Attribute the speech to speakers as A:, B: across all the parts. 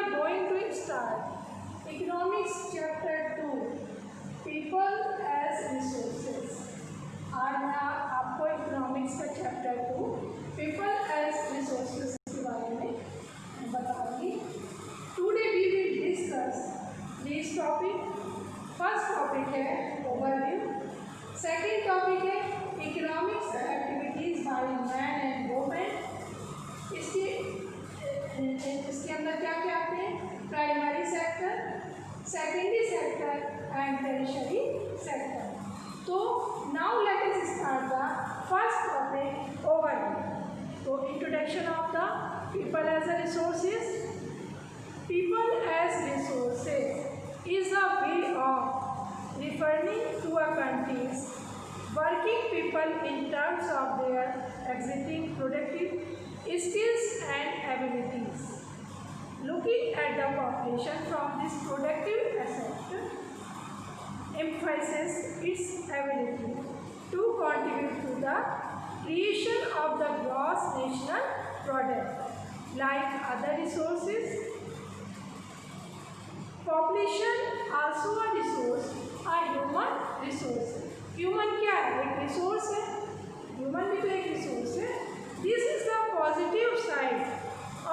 A: are going to start Economics Chapter 2, People as Resources. आज मैं आपको इकोनॉमिक्स का चैप्टर 2 पीपल एज रिसोर्सेज के बारे में बताऊंगी. Today we will discuss this topic. First topic है ओवरव्यू. सेकंड टॉपिक है economics activities by man and women. इसके अंदर क्या क्या आते हैं? Primary sector, secondary sector and tertiary sector. तो now let us start the first topic overview. तो introduction of the people as a resources. People as resources is a way of referring to a country's working people in terms of their existing productive skills and abilities. Looking at the population from this productive aspect emphasizes its ability to contribute to the creation of the gross national product. Like other resources, population also a resource, a human resource. Human क्या है? एक resource है. Human भी तो एक resource है. This is the positive side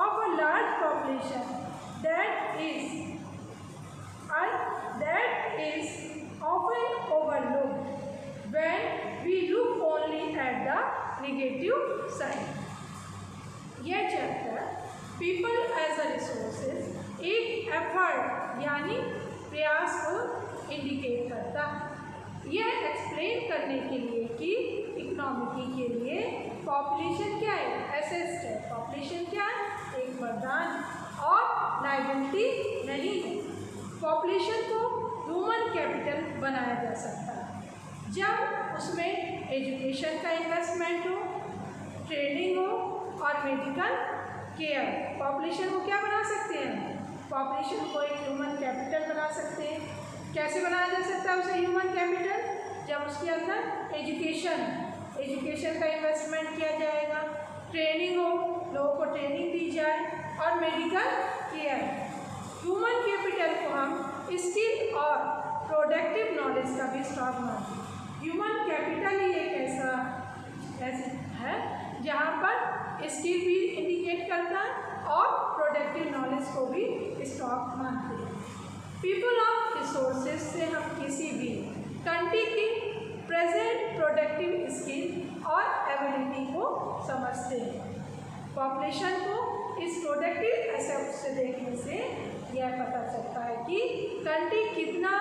A: of a large population that is often overlooked when we look only at the negative side. यह chapter people as a resources एक एफर्ट यानी प्रयास को इंडिकेट करता है. यह एक्सप्लेन करने के लिए कि इकोनॉमिकी के लिए पॉपुलेशन क्या है? एसेट है. पॉपुलेशन क्या है? एक वरदान और लायबिलिटी नहीं है. पॉपुलेशन को ह्यूमन कैपिटल बनाया जा सकता है जब उसमें एजुकेशन का इन्वेस्टमेंट हो, ट्रेनिंग हो और मेडिकल केयर. पॉपुलेशन को क्या बना सकते हैं? पॉपुलेशन को एक ह्यूमन कैपिटल बना सकते हैं. कैसे बनाया जा सकता है उसे ह्यूमन कैपिटल? जब उसके अंदर एजुकेशन का इन्वेस्टमेंट किया जाएगा, ट्रेनिंग हो, लोगों को ट्रेनिंग दी जाए और मेडिकल केयर. ह्यूमन कैपिटल को हम स्किल और प्रोडक्टिव नॉलेज का भी स्टॉक मानते हैं. ह्यूमन कैपिटल ही एक ऐसा है जहाँ पर स्किल भी इंडिकेट करता है और प्रोडक्टिव नॉलेज को भी स्टॉक मानते हैं. पीपल ऑफ रिसोर्सेज से हम किसी भी कंट्री की प्रेजेंट प्रोडक्टिव स्किल और एबिलिटी को समझते हैं. पॉपुलेशन को इस प्रोडक्टिव एसेट से देखने से यह पता चलता है कि कंट्री कितना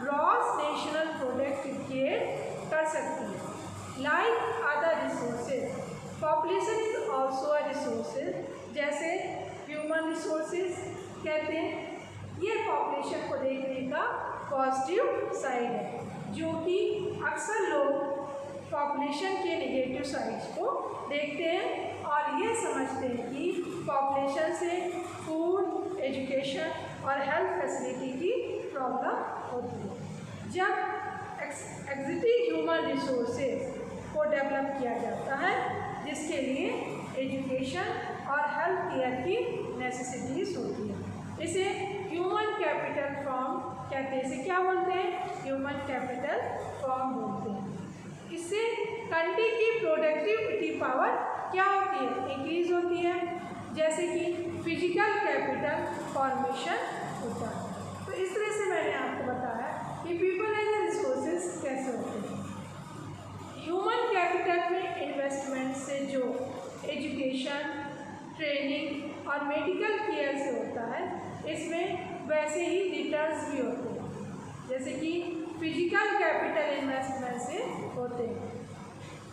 A: ग्रॉस नेशनल प्रोडक्ट क्रिएट कर सकती है. Like other resources, population is also a resources. जैसे ह्यूमन रिसोर्सेज कहते हैं, ये पॉपुलेशन को देखने का पॉजिटिव साइड है, जो कि अक्सर लोग पॉपुलेशन के नेगेटिव साइड्स को देखते हैं और ये समझते हैं कि पॉपुलेशन से फूड, एजुकेशन और हेल्थ फैसिलिटी की प्रॉब्लम होती है. जब एग्जिस्टिंग ह्यूमन रिसोर्सेज को डेवलप किया जाता है जिसके लिए एजुकेशन और हेल्थ केयर की नेसेसिटीज होती है, इसे ह्यूमन कैपिटल फॉर्म कहते हैं. इसे क्या बोलते हैं? ह्यूमन कैपिटल फॉर्म बोलते हैं. इससे कंट्री की प्रोडक्टिविटी पावर क्या होती है? इंक्रीज होती है. जैसे कि फिजिकल कैपिटल फॉर्मेशन होता है. तो इस तरह से मैंने आपको बताया कि पीपल एज ए रिसोर्सेज कैसे होते हैं. ह्यूमन कैपिटल में इन्वेस्टमेंट से जो एजुकेशन, ट्रेनिंग और मेडिकल केयर से होता है, इसमें वैसे ही रिटर्न्स भी होते हैं जैसे कि फिजिकल कैपिटल इन्वेस्टमेंट से होते हैं.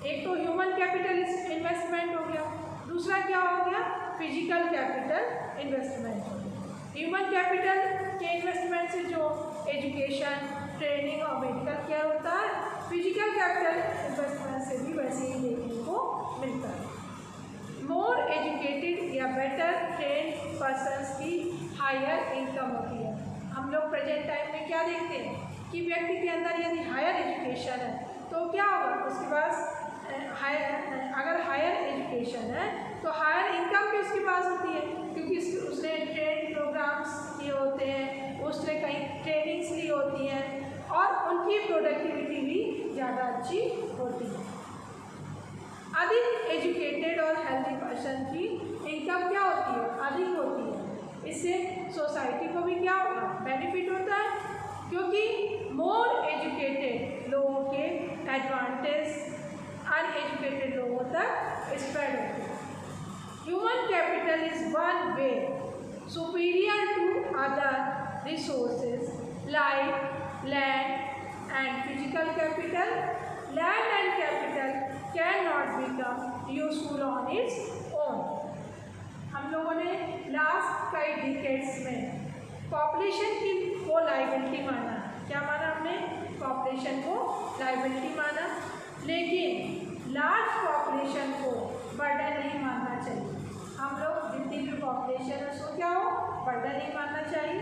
A: एक तो ह्यूमन कैपिटल इन्वेस्टमेंट हो गया, दूसरा क्या हो गया? फिजिकल कैपिटल इन्वेस्टमेंट हो गया. ह्यूमन कैपिटल के इन्वेस्टमेंट से जो एजुकेशन, ट्रेनिंग और मेडिकल केयर होता है, फिजिकल कैपिटल इन्वेस्टमेंट से भी वैसे ही देखने को मिलता है. मोर एजुकेटेड या बेटर ट्रेंड पर्सन्स की हायर इनकम होती है. हम लोग प्रेजेंट टाइम में क्या देखते हैं कि व्यक्ति के अंदर यदि हायर एजुकेशन है तो क्या होगा? उसके पास अगर हायर एजुकेशन है तो हायर इनकम भी उसके पास होती है, क्योंकि उसने ट्रेन प्रोग्राम एग्ज़ाम्स किए होते हैं, उसने कहीं ट्रेनिंग्स ली होती हैं और उनकी प्रोडक्टिविटी भी ज़्यादा अच्छी होती है। अधिक एजुकेटेड और हेल्दी पर्सन की इनकम क्या होती है? अधिक होती है। इससे सोसाइटी को भी क्या होगा? बेनिफिट होता है, क्योंकि मोर एजुकेटेड लोगों के एडवांटेज अनएजुकेटेड लोगों तक स्प्रेड होते हैं। Human capital is one way superior to other resources like land and physical capital. Land and capital can not become useful on its own. हम लोगों ने लास्ट कई डिकेड्स में पॉपुलेशन की को लाइबिलिटी माना। क्या माना हमने? पॉपुलेशन को लाइबिलिटी माना, लेकिन लार्ज पॉपुलेशन को बर्डन नहीं मानना चाहिए। हम लोग जितनी भी पॉपुलेशन है उसको क्या हो? बर्डन नहीं मानना चाहिए।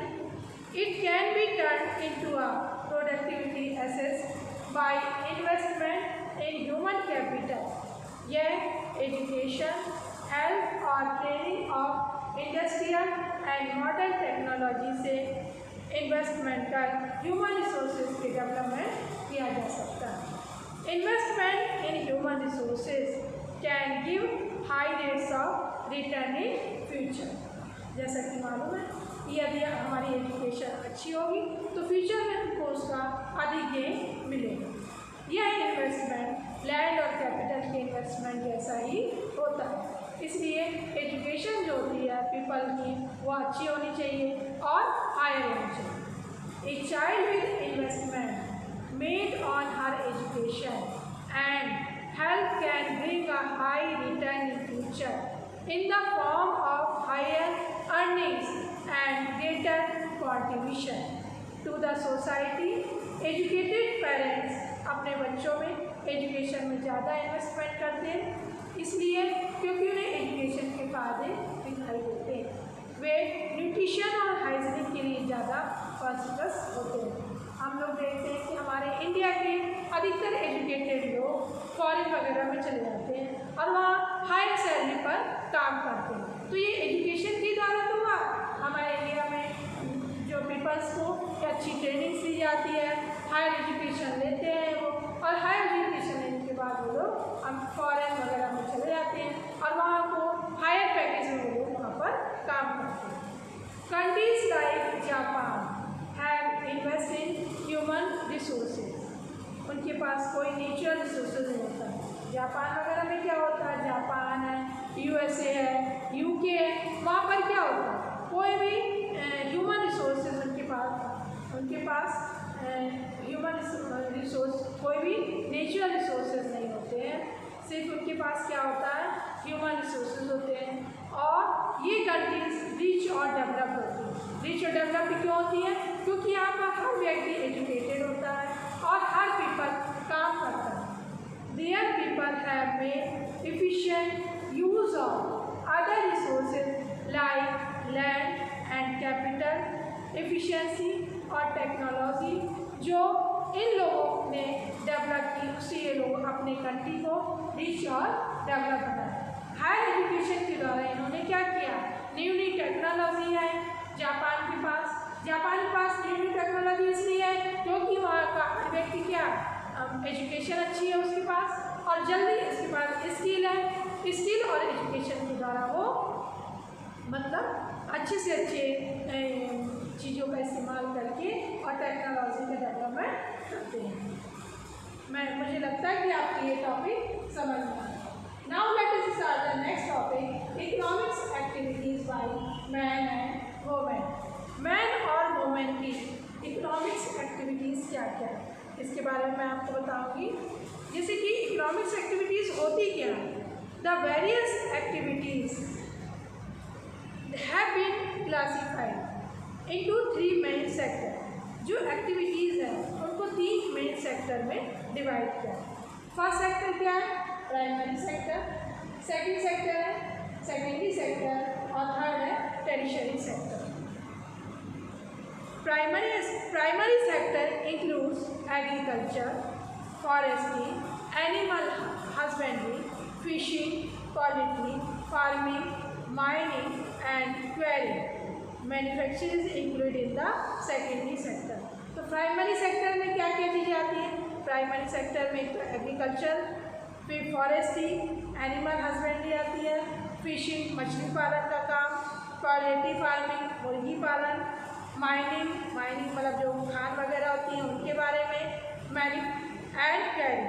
A: It can be turn into a productivity asset by investment in human capital. यह एजुकेशन, हेल्थ और training of industrial and modern technology से इन्वेस्टमेंट कर ह्यूमन रिसोर्सेज के डेवलपमेंट किया जा सकता है। Investment in human resources can give high rates of return in future. जैसा कि मालूम है कि यदि हमारी एजुकेशन अच्छी होगी तो फ्यूचर में हमको उसका अधिक गेन मिलेगा। यह इन्वेस्टमेंट लैंड और कैपिटल के इन्वेस्टमेंट जैसा ही होता है। इसलिए एजुकेशन जो होती है पीपल की वो अच्छी होनी चाहिए और हायर होनी चाहिए। A child with investment made on her education and health can bring a high return in future in the form of higher earnings and greater contribution to the society. Educated parents अपने बच्चों में education में ज़्यादा investment करते हैं, इसलिए क्योंकि उन्हें एजुकेशन के फ़ायदे दिखाई देते हैं। वे न्यूट्रिशन और हाइजीनिक के लिए ज़्यादा कॉन्शियस होते हैं। हम लोग देखते हैं कि हमारे इंडिया के अधिकतर एजुकेटेड लोग फॉरेन वगैरह में चले जाते हैं और वहाँ हायर सैलरी पर काम करते हैं। तो ये एजुकेशन के द्वारा तो हुआ। हमारे इंडिया में जो पीपल्स को अच्छी ट्रेनिंग दी जाती है, हायर एजुकेशन लेते हैं वो, और हायर एजुकेशन लेने के बाद वो लोग हम फॉरेन वगैरह में चले जाते हैं और वहाँ को हायर पैकेज में वो लोग वहाँ पर काम करते हैं। Countries like Japan have invest in human resources. उनके पास कोई नेचुरल रिसोर्सेज नहीं होता है। जापान वगैरह में क्या होता है? जापान है, USA है, UK है, वहाँ पर क्या होता है? कोई भी ह्यूमन रिसोर्सेज उनके पास ह्यूमन रिसोर्स कोई भी नेचुरल रिसोर्सेज नहीं होते हैं। सिर्फ उनके पास क्या होता है? ह्यूमन रिसोर्सेज होते हैं। और ये कंट्रीज रिच और डेवलप होती हैं। रिच और डेवलप्ड क्यों होती है? क्योंकि यहाँ पर हर व्यक्ति एजुकेटेड होता है और हर पीपल काम करता है। There people have made efficient use of other resources like land and capital, efficiency और टेक्नोलॉजी जो इन लोगों ने डेवलप की, उससे ये लोग अपने कंट्री को रिच और डेवलप बनाए। हायर एजुकेशन के द्वारा इन्होंने क्या किया? न्यू न्यू टेक्नोलॉजी है जापान के पास न्यू न्यू टेक्नोलॉजी इसलिए है क्योंकि वहाँ का हर व्यक्ति क्या एजुकेशन अच्छी है उसके पास और जल्दी इसके पास स्किल है। स्किल और एजुकेशन के द्वारा वो मतलब अच्छे से अच्छे चीज़ों का इस्तेमाल करके और टेक्नोलॉजी का डेवलपमेंट करते हैं। मुझे लगता है कि आपको ये टॉपिक समझ में आया। Now let us start the next topic, economics activities bye man and women. Man और वुमेन की इकोनॉमिक्स एक्टिविटीज़ क्या क्या है इसके बारे में मैं आपको बताऊंगी। जैसे कि इकोनॉमिक्स एक्टिविटीज़ होती क्या है? The various activities have been classified into 3 main sector. जो एक्टिविटीज़ हैं उनको 3 मेन सेक्टर में डिवाइड किया। फर्स्ट सेक्टर क्या है? Primary sector. सेकंड सेक्टर है सेकेंडरी सेक्टर और थर्ड है tertiary sector. Primary sector includes agriculture, forestry, animal husbandry, fishing, poultry, farming, mining and quarry. Manufacturing is included in the secondary sector. तो primary sector में क्या क्या चीज़ें आती हैं? प्राइमरी सेक्टर में तो एग्रीकल्चर, फिर फॉरेस्ट्री, एनिमल हस्बेंड्री आती है, फिशिंग मछली पालन का काम, पोल्ट्री फार्मिंग मुर्गी पालन, माइनिंग मतलब जो खान वगैरह होती हैं उनके बारे में, एंड कैरिंग।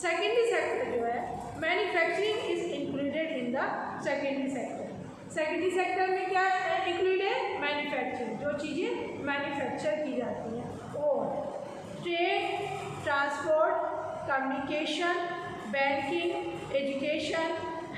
A: सेकेंडरी सेक्टर जो है manufacturing is included in the secondary sector. Secondary sector में क्या इंक्लूड है? मैन्युफैक्चरिंग, जो चीज़ें मैन्युफैक्चर की जाती हैं, और trade, transport, communication, banking, education,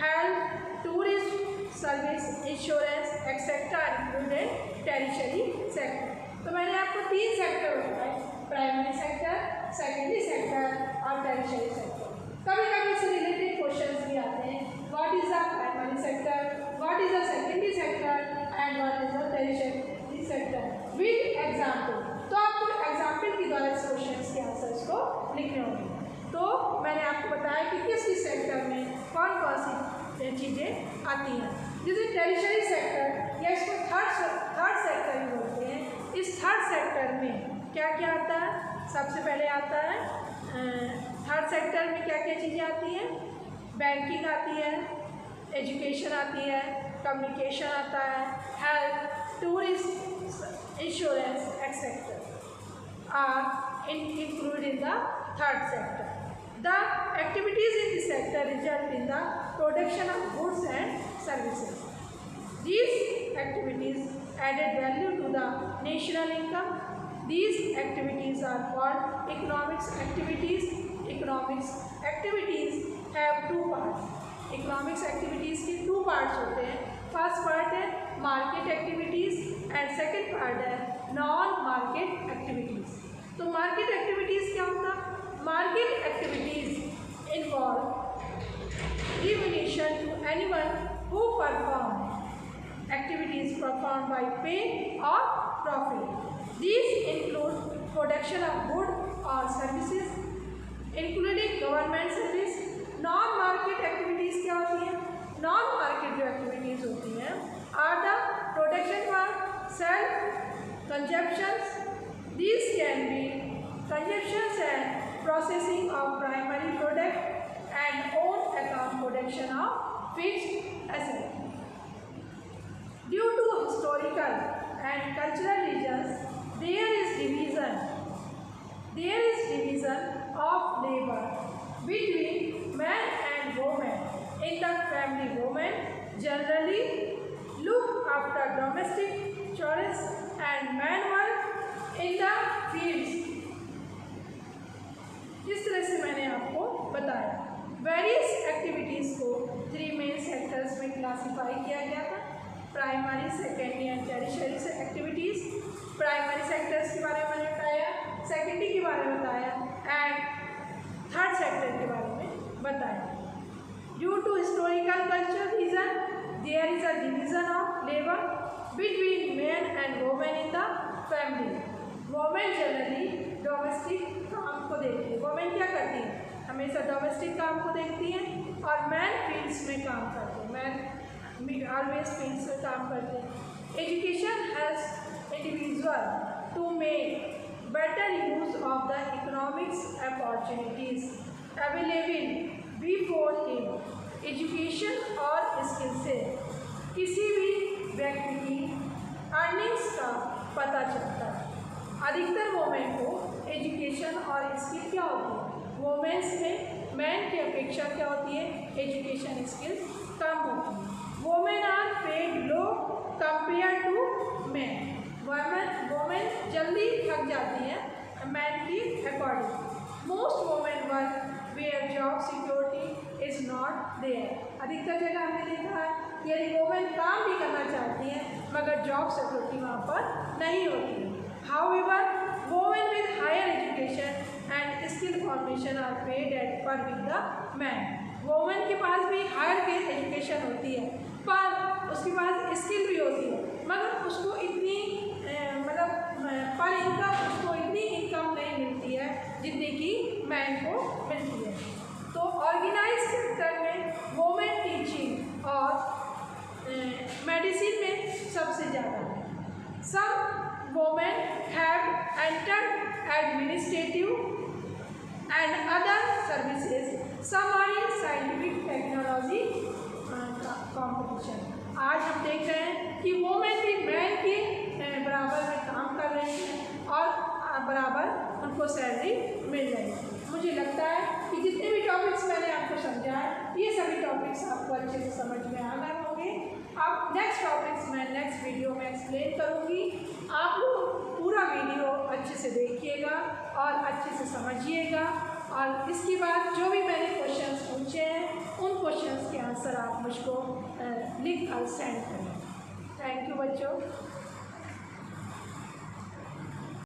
A: health, tourism service, insurance etcetera included territory sector. तो मैंने आपको 3 सेक्टर बताए, प्राइमरी सेक्टर, सेकेंडरी सेक्टर और टेरिटरी सेक्टर। कभी कभी इससे रिलेटेड क्वेश्चंस भी आते हैं, what is the primary sector, what is the secondary sector and what is the territory sector with example. तो आपको एग्जाम्पल के द्वारा इस क्वेश्चन के आंसर्स को लिखने होंगे। तो मैंने आपको बताया कि किस किस सेक्टर में कौन कौन सी चीज़ें आती हैं। जैसे टेरिटरी सेक्टर या इसको थर्ड सेक्टर भी बोलते हैं। इस थर्ड सेक्टर में क्या क्या आता है? सबसे पहले आता है थर्ड सेक्टर में क्या क्या चीज़ें आती हैं? बैंकिंग आती है, एजुकेशन आती है, कम्युनिकेशन आता है, health, tourism, insurance etcetera are included in the third sector. The activities in this sector result in the production of goods and services. These activities added value to the national income. These activities are called economics activities. Economics activities have 2 parts. Economics activities के 2 parts होते हैं। First part है market activities and second part है non-market activities। तो market activities क्या होता है? Market activities involve remuneration to anyone who perform activities performed by pay or profit. These include production of goods or services, including government service. Non-market activities क्या होती हैं? Non-market जो activities होती हैं are the production for self-consumptions. These can be consumptions and processing of primary product and own account production of fixed assets. Due to historical and cultural reasons, there is division of labor between man and woman. In the family, women generally look after domestic chores and men work in the fields. इस तरह से मैंने आपको बताया। Various activities को 3 main sectors में classify किया गया था, प्राइमरी, सेकेंडरी एंड टेरिटरी से एक्टिविटीज़। प्राइमरी सेक्टर्स के बारे में मैंने बताया, सेकेंडरी के बारे में बताया एंड थर्ड सेक्टर के बारे में बताया। Due to historical culture reason there is a division of labour between men and women in the family. Women generally domestic काम को देखती है। वोमेन क्या करती है? हमेशा डोमेस्टिक काम को देखती हैं और मैन फील्ड्स में काम करते हैं। मैन ऑलवेज फील्ड्स में काम करते हैं। Education helps individual to make better use of the economics opportunities available before him. Education और स्किल से किसी भी व्यक्ति की अर्निंग्स का पता चलता है। अधिकतर वोमेन को एजुकेशन और स्किल क्या होती है? वोमेन्स में मैन की अपेक्षा क्या होती है? एजुकेशन स्किल्स कम होती है। Women are paid low compare to man. Women जल्दी थक जाती हैं मैन की according. Most women work where job security is not there. अधिकतर जगह हमने देखा है यदि वोमेन काम भी करना चाहती हैं मगर जॉब सिक्योरिटी वहाँ पर नहीं होती है। However, women with higher education and skill formation are paid at par with the man. Women के पास भी हायर एजुकेशन होती है पर उसके पास स्किल भी होती है मगर उसको इतनी पर इनकम उसको इतनी इनकम नहीं मिलती है जितनी कि मैन को मिलती है। तो ऑर्गेनाइज सेक्टर में वोमेन टीचिंग और मेडिसिन में सबसे ज़्यादा है। Some women have entered administrative and other services. Some are in scientific technology competition. आज हम देख रहे हैं कि वोमेन भी मैन के बराबर में काम कर रही हैं और बराबर उनको सैलरी मिल रही है। मुझे लगता है कि जितने भी टॉपिक्स मैंने आपको समझाए ये सभी टॉपिक्स आपको अच्छे से समझ में आ गए होंगे। अब नेक्स्ट टॉपिक्स मैं नेक्स्ट वीडियो में एक्सप्लेन करूँगी। आप लोग पूरा वीडियो अच्छे से देखिएगा और अच्छे से समझिएगा और इसके बाद जो भी मैंने क्वेश्चंस पूछे हैं उन क्वेश्चंस के आंसर आप मुझको लिख कर सेंड करें। थैंक यू बच्चों।